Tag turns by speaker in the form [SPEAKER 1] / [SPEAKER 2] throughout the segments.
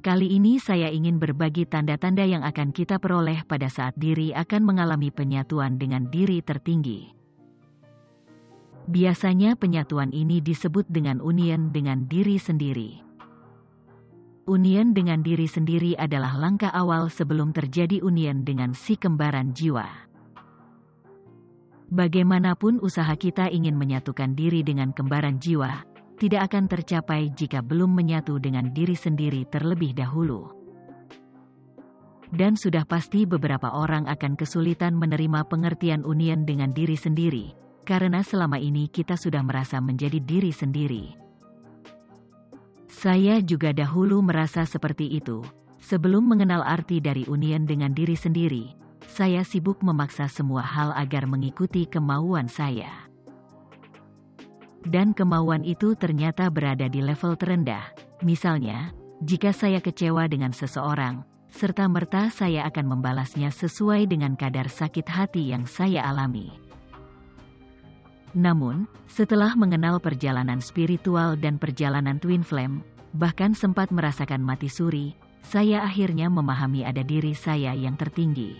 [SPEAKER 1] Kali ini saya ingin berbagi tanda-tanda yang akan kita peroleh pada saat diri akan mengalami penyatuan dengan diri tertinggi. Biasanya penyatuan ini disebut dengan union dengan diri sendiri. Union dengan diri sendiri adalah langkah awal sebelum terjadi union dengan si kembaran jiwa. Bagaimanapun usaha kita ingin menyatukan diri dengan kembaran jiwa, tidak akan tercapai jika belum menyatu dengan diri sendiri terlebih dahulu. Dan sudah pasti beberapa orang akan kesulitan menerima pengertian union dengan diri sendiri, karena selama ini kita sudah merasa menjadi diri sendiri. Saya juga dahulu merasa seperti itu. Sebelum mengenal arti dari union dengan diri sendiri, saya sibuk memaksa semua hal agar mengikuti kemauan saya. Dan kemauan itu ternyata berada di level terendah. Misalnya, jika saya kecewa dengan seseorang, serta-merta saya akan membalasnya sesuai dengan kadar sakit hati yang saya alami. Namun, setelah mengenal perjalanan spiritual dan perjalanan twin flame, bahkan sempat merasakan mati suri, saya akhirnya memahami ada diri saya yang tertinggi.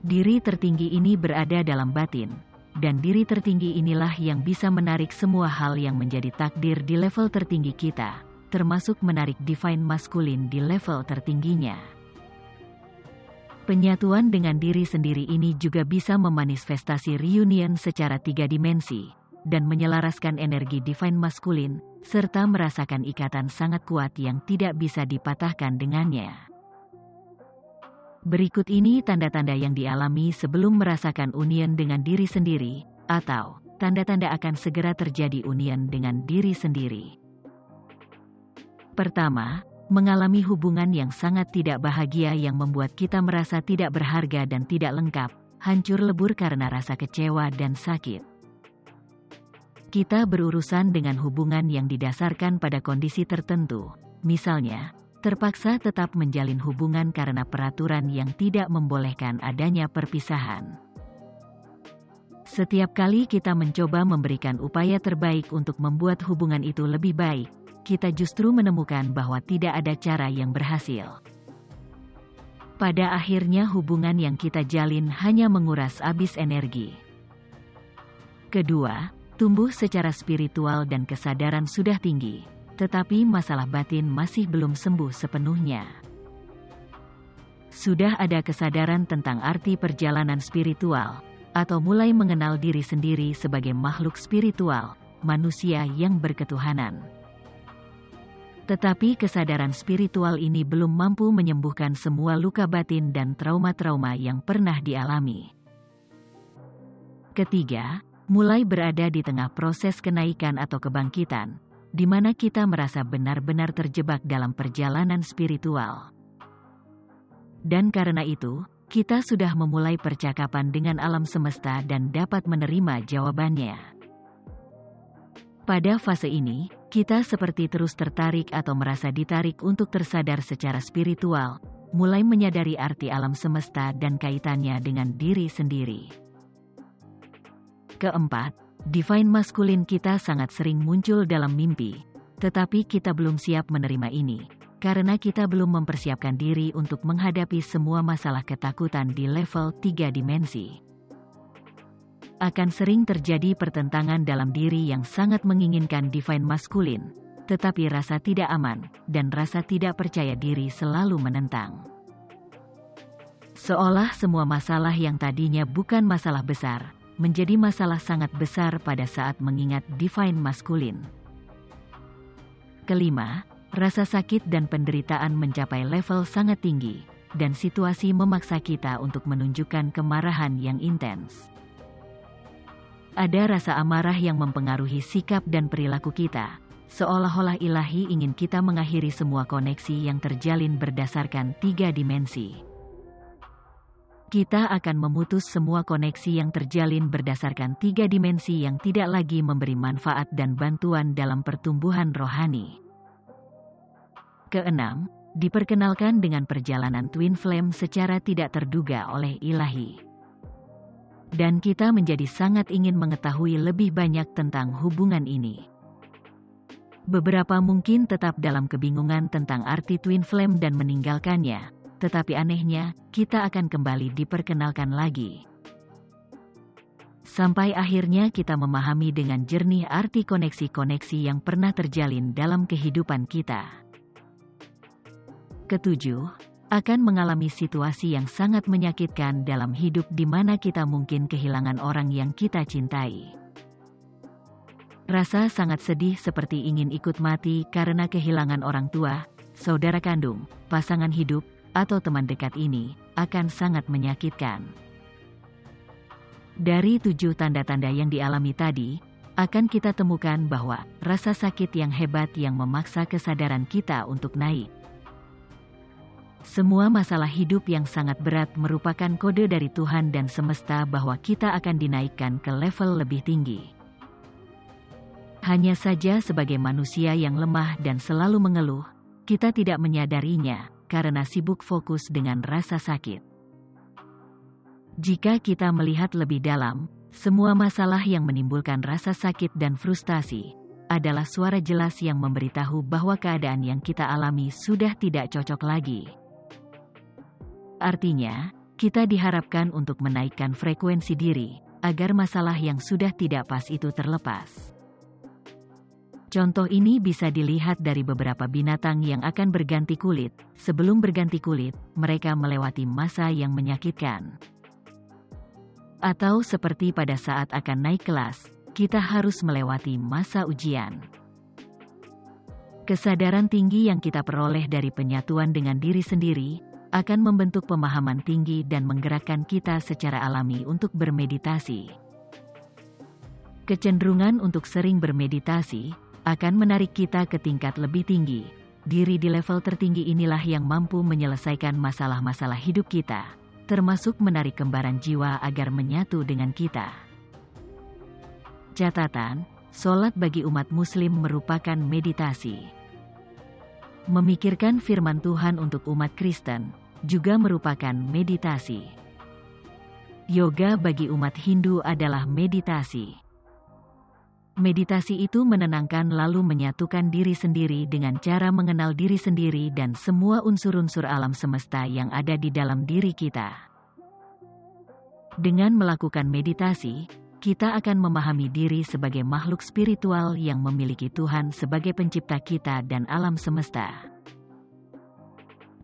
[SPEAKER 1] Diri tertinggi ini berada dalam batin, dan diri tertinggi inilah yang bisa menarik semua hal yang menjadi takdir di level tertinggi kita, termasuk menarik divine masculine di level tertingginya. Penyatuan dengan diri sendiri ini juga bisa memanifestasi reunion secara 3 dimensi, dan menyelaraskan energi divine masculine, serta merasakan ikatan sangat kuat yang tidak bisa dipatahkan dengannya. Berikut ini tanda-tanda yang dialami sebelum merasakan union dengan diri sendiri, atau tanda-tanda akan segera terjadi union dengan diri sendiri. Pertama, mengalami hubungan yang sangat tidak bahagia yang membuat kita merasa tidak berharga dan tidak lengkap, hancur lebur karena rasa kecewa dan sakit. Kita berurusan dengan hubungan yang didasarkan pada kondisi tertentu, misalnya, terpaksa tetap menjalin hubungan karena peraturan yang tidak membolehkan adanya perpisahan. Setiap kali kita mencoba memberikan upaya terbaik untuk membuat hubungan itu lebih baik, kita justru menemukan bahwa tidak ada cara yang berhasil. Pada akhirnya hubungan yang kita jalin hanya menguras habis energi. Kedua, tumbuh secara spiritual dan kesadaran sudah tinggi. Tetapi masalah batin masih belum sembuh sepenuhnya. Sudah ada kesadaran tentang arti perjalanan spiritual, atau mulai mengenal diri sendiri sebagai makhluk spiritual, manusia yang berketuhanan. Tetapi kesadaran spiritual ini belum mampu menyembuhkan semua luka batin dan trauma-trauma yang pernah dialami. Ketiga, mulai berada di tengah proses kenaikan atau kebangkitan, di mana kita merasa benar-benar terjebak dalam perjalanan spiritual. Dan karena itu, kita sudah memulai percakapan dengan alam semesta dan dapat menerima jawabannya. Pada fase ini, kita seperti terus tertarik atau merasa ditarik untuk tersadar secara spiritual, mulai menyadari arti alam semesta dan kaitannya dengan diri sendiri. Keempat, divine masculine kita sangat sering muncul dalam mimpi, tetapi kita belum siap menerima ini, karena kita belum mempersiapkan diri untuk menghadapi semua masalah ketakutan di level 3 dimensi. Akan sering terjadi pertentangan dalam diri yang sangat menginginkan divine masculine, tetapi rasa tidak aman, dan rasa tidak percaya diri selalu menentang. Seolah semua masalah yang tadinya bukan masalah besar, menjadi masalah sangat besar pada saat mengingat divine masculine. Kelima, rasa sakit dan penderitaan mencapai level sangat tinggi, dan situasi memaksa kita untuk menunjukkan kemarahan yang intens. Ada rasa amarah yang mempengaruhi sikap dan perilaku kita, seolah-olah ilahi ingin kita mengakhiri semua koneksi yang terjalin berdasarkan 3 dimensi. Kita akan memutus semua koneksi yang terjalin berdasarkan 3 dimensi yang tidak lagi memberi manfaat dan bantuan dalam pertumbuhan rohani. Keenam, diperkenalkan dengan perjalanan twin flame secara tidak terduga oleh ilahi. Dan kita menjadi sangat ingin mengetahui lebih banyak tentang hubungan ini. Beberapa mungkin tetap dalam kebingungan tentang arti twin flame dan meninggalkannya, tetapi anehnya, kita akan kembali diperkenalkan lagi. Sampai akhirnya kita memahami dengan jernih arti koneksi-koneksi yang pernah terjalin dalam kehidupan kita. Ketujuh, akan mengalami situasi yang sangat menyakitkan dalam hidup di mana kita mungkin kehilangan orang yang kita cintai. Rasa sangat sedih seperti ingin ikut mati karena kehilangan orang tua, saudara kandung, pasangan hidup, atau teman dekat ini, akan sangat menyakitkan. Dari 7 tanda-tanda yang dialami tadi, akan kita temukan bahwa rasa sakit yang hebat yang memaksa kesadaran kita untuk naik. Semua masalah hidup yang sangat berat merupakan kode dari Tuhan dan semesta bahwa kita akan dinaikkan ke level lebih tinggi. Hanya saja sebagai manusia yang lemah dan selalu mengeluh, kita tidak menyadarinya, karena sibuk fokus dengan rasa sakit. Jika kita melihat lebih dalam, semua masalah yang menimbulkan rasa sakit dan frustasi, adalah suara jelas yang memberitahu bahwa keadaan yang kita alami sudah tidak cocok lagi. Artinya, kita diharapkan untuk menaikkan frekuensi diri, agar masalah yang sudah tidak pas itu terlepas. Contoh ini bisa dilihat dari beberapa binatang yang akan berganti kulit. Sebelum berganti kulit, mereka melewati masa yang menyakitkan. Atau seperti pada saat akan naik kelas, kita harus melewati masa ujian. Kesadaran tinggi yang kita peroleh dari penyatuan dengan diri sendiri, akan membentuk pemahaman tinggi dan menggerakkan kita secara alami untuk bermeditasi. Kecenderungan untuk sering bermeditasi akan menarik kita ke tingkat lebih tinggi. Diri di level tertinggi inilah yang mampu menyelesaikan masalah-masalah hidup kita, termasuk menarik kembaran jiwa agar menyatu dengan kita. Catatan, sholat bagi umat muslim merupakan meditasi. Memikirkan firman Tuhan untuk umat Kristen, juga merupakan meditasi. Yoga bagi umat Hindu adalah meditasi. Meditasi itu menenangkan lalu menyatukan diri sendiri dengan cara mengenal diri sendiri dan semua unsur-unsur alam semesta yang ada di dalam diri kita. Dengan melakukan meditasi, kita akan memahami diri sebagai makhluk spiritual yang memiliki Tuhan sebagai pencipta kita dan alam semesta.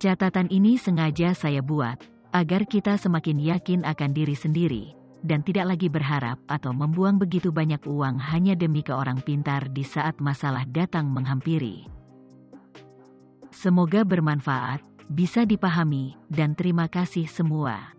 [SPEAKER 1] Catatan ini sengaja saya buat, agar kita semakin yakin akan diri sendiri, dan tidak lagi berharap atau membuang begitu banyak uang hanya demi ke orang pintar di saat masalah datang menghampiri. Semoga bermanfaat, bisa dipahami, dan terima kasih semua.